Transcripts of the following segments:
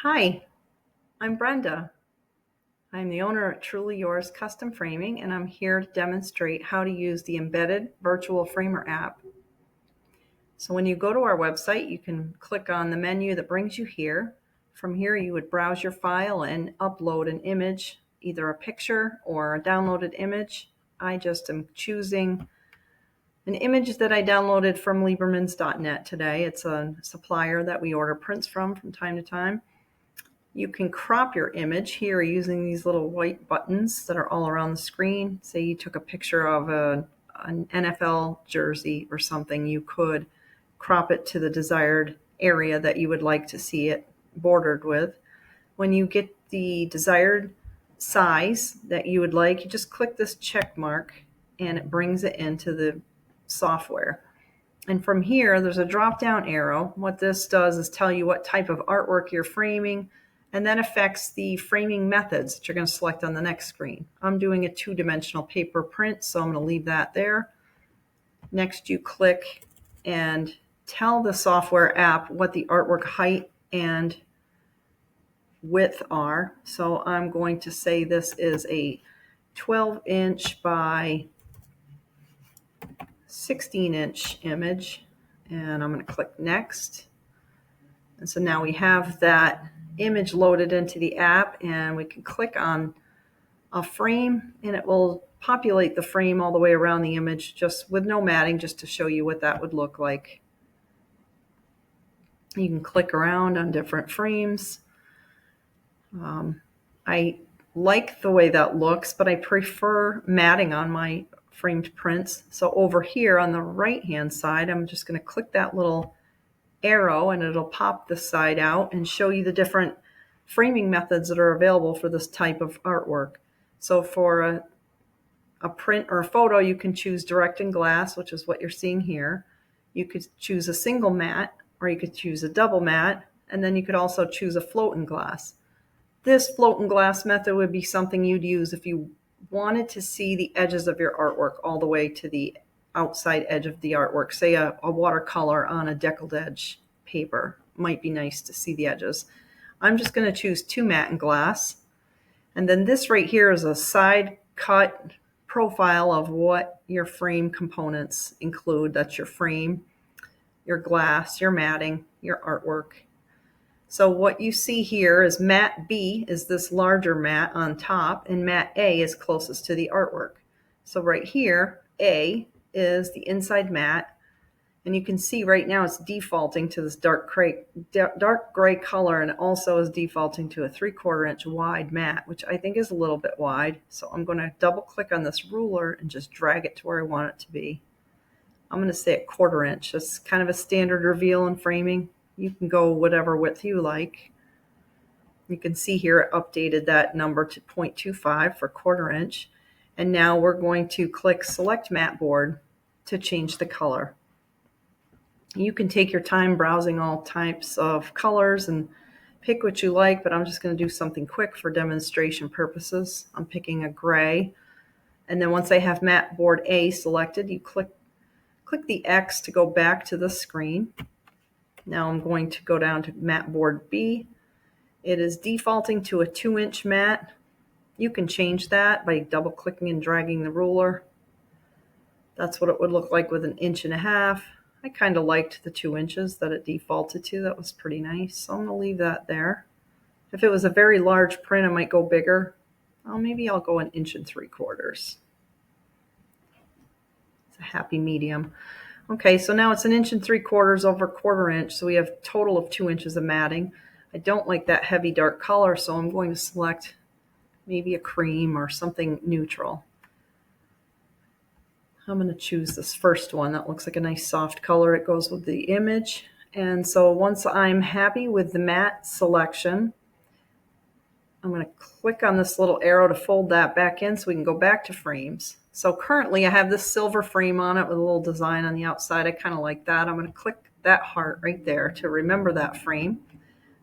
Hi, I'm Brenda. I'm the owner at Truly Yours Custom Framing, and I'm here to demonstrate how to use the embedded virtual framer app. So when you go to our website, you can click on the menu that brings you here. From here, you would browse your file and upload an image, either a picture or a downloaded image. I just am choosing an image that I downloaded from Liebermans.net today. It's a supplier that we order prints from time to time. You can crop your image here using these little white buttons that are all around the screen. Say you took a picture of an NFL jersey or something, you could crop it to the desired area that you would like to see it bordered with. When you get the desired size that you would like, you just click this check mark and it brings it into the software. And from here, there's a drop-down arrow. What this does is tell you what type of artwork you're framing, and that affects the framing methods that you're going to select on the next screen. I'm doing a two-dimensional paper print, so I'm going to leave that there. Next, you click and tell the software app what the artwork height and width are. So I'm going to say this is a 12-inch by 16-inch image, and I'm going to click next. And so now we have that image loaded into the app, and we can click on a frame and it will populate the frame all the way around the image, just with no matting, just to show you what that would look like. You can click around on different frames. I like the way that looks, but I prefer matting on my framed prints. So over here on the right hand side, I'm just going to click that little arrow and it'll pop the side out and show you the different framing methods that are available for this type of artwork. So for a print or a photo, you can choose direct and glass, which is what you're seeing here. You could choose a single matte, or you could choose a double matte, and then you could also choose a float and glass. This float and glass method would be something you'd use if you wanted to see the edges of your artwork all the way to the outside edge of the artwork. Say a watercolor on a deckled edge paper might be nice to see the edges. I'm just going to choose two matte and glass. And then this right here is a side cut profile of what your frame components include. That's your frame, your glass, your matting, your artwork. So what you see here is matte B is this larger matte on top, and matte A is closest to the artwork. So right here, A is the inside matte, and you can see right now it's defaulting to this dark gray color, and it also is defaulting to a 3/4 inch wide matte, which I think is a little bit wide. So I'm going to double click on this ruler and just drag it to where I want it to be. I'm going to say 1/4 inch. That's kind of a standard reveal in framing. You can go whatever width you like. You can see here it updated that number to 0.25 for 1/4 inch. And now we're going to click Select Matte Board to change the color. You can take your time browsing all types of colors and pick what you like, but I'm just going to do something quick for demonstration purposes. I'm picking a gray. And then once I have Matte Board A selected, you click the X to go back to the screen. Now I'm going to go down to Matte Board B. It is defaulting to a 2-inch matte. You can change that by double clicking and dragging the ruler. That's what it would look like with 1.5 inches. I kind of liked the 2 inches that it defaulted to. That was pretty nice. So I'm going to leave that there. If it was a very large print, I might go bigger. Oh, maybe I'll go 1 3/4 inches. It's a happy medium. Okay, so now it's 1 3/4 inches over 1/4 inch. So we have a total of 2 inches of matting. I don't like that heavy dark color, so I'm going to select maybe a cream or something neutral. I'm going to choose this first one. That looks like a nice soft color. It goes with the image. And so once I'm happy with the matte selection, I'm going to click on this little arrow to fold that back in so we can go back to frames. So currently I have this silver frame on it with a little design on the outside. I kind of like that. I'm going to click that heart right there to remember that frame.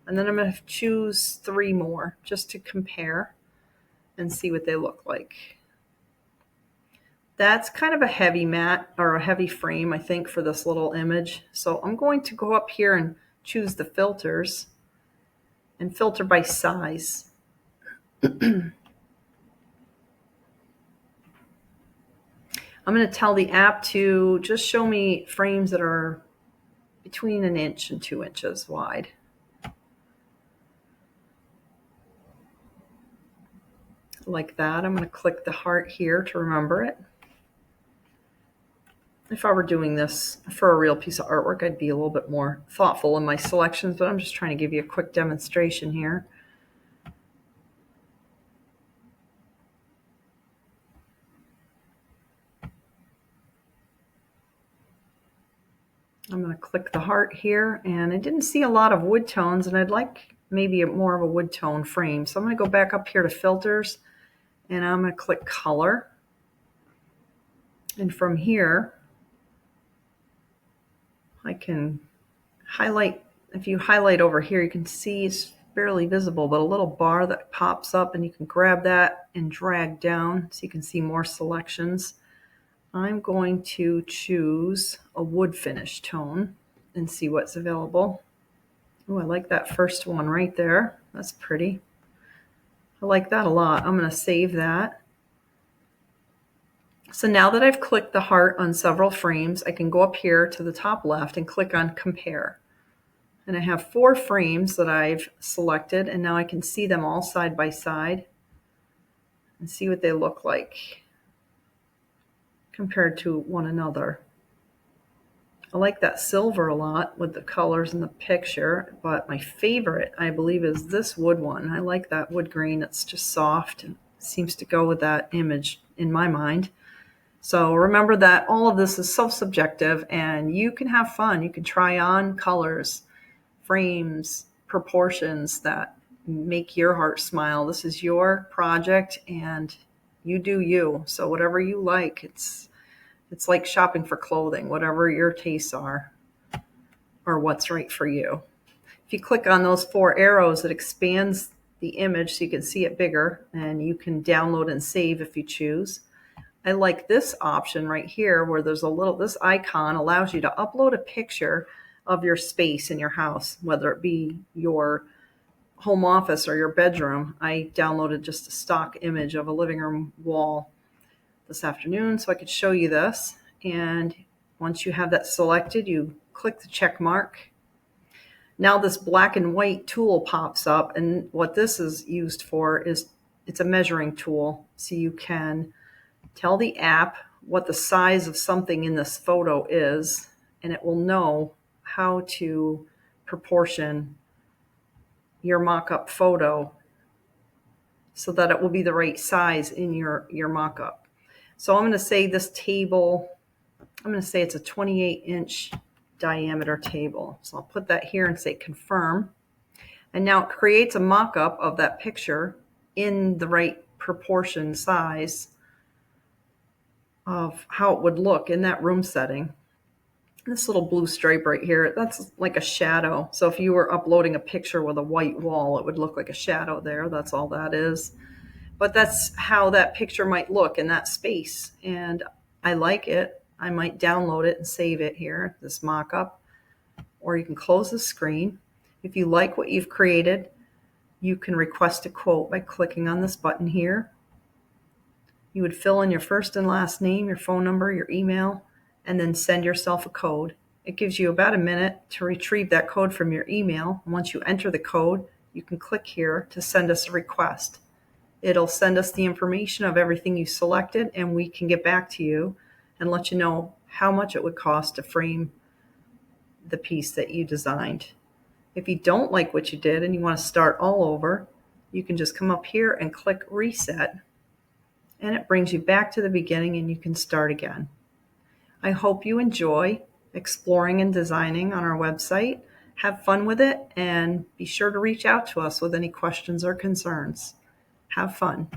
And then I'm going to choose 3 more just to compare and see what they look like. That's kind of a heavy matte or a heavy frame, I think, for this little image. So I'm going to go up here and choose the filters. and filter by size. I'm going to tell the app to just show me frames that are between 1 inch and 2 inches wide. Like that. I'm going to click the heart here to remember it. If I were doing this for a real piece of artwork, I'd be a little bit more thoughtful in my selections, but I'm just trying to give you a quick demonstration here. I'm going to click the heart here, and I didn't see a lot of wood tones, and I'd like maybe more of a wood tone frame. So I'm going to go back up here to filters, and I'm going to click color. And from here, I can highlight. If you highlight over here, you can see it's barely visible, but a little bar that pops up, and you can grab that and drag down so you can see more selections. I'm going to choose a wood finish tone and see what's available. Oh, I like that first one right there. That's pretty. I like that a lot. I'm going to save that. So now that I've clicked the heart on several frames, I can go up here to the top left and click on compare. And I have 4 frames that I've selected, and now I can see them all side by side and see what they look like compared to one another. I like that silver a lot with the colors in the picture, but my favorite, I believe, is this wood one. I like that wood green. It's just soft and seems to go with that image in my mind. So remember that all of this is self-subjective, and you can have fun. You can try on colors, frames, proportions that make your heart smile. This is your project, and you do you. So whatever you like, it's like shopping for clothing, whatever your tastes are or what's right for you. If you click on those 4 arrows, it expands the image so you can see it bigger, and you can download and save if you choose. I like this option right here where there's this icon allows you to upload a picture of your space in your house, whether it be your home office or your bedroom. I downloaded just a stock image of a living room wall this afternoon so I could show you this. And once you have that selected, you click the check mark. Now this black and white tool pops up, and what this is used for is it's a measuring tool. So you can tell the app what the size of something in this photo is, and it will know how to proportion your mock-up photo so that it will be the right size in your mock-up. So I'm going to say this table, I'm going to say it's a 28-inch diameter table. So I'll put that here and say confirm. And now it creates a mock-up of that picture in the right proportion size of how it would look in that room setting. This little blue stripe right here, that's like a shadow. So if you were uploading a picture with a white wall, it would look like a shadow there. That's all that is. But that's how that picture might look in that space. And I like it. I might download it and save it here, this mock-up. Or you can close the screen. If you like what you've created, you can request a quote by clicking on this button here. You would fill in your first and last name, your phone number, your email, and then send yourself a code. It gives you about a minute to retrieve that code from your email. And once you enter the code, you can click here to send us a request. It'll send us the information of everything you selected, and we can get back to you and let you know how much it would cost to frame the piece that you designed. If you don't like what you did and you want to start all over, you can just come up here and click reset, and it brings you back to the beginning and you can start again. I hope you enjoy exploring and designing on our website. Have fun with it, and be sure to reach out to us with any questions or concerns. Have fun.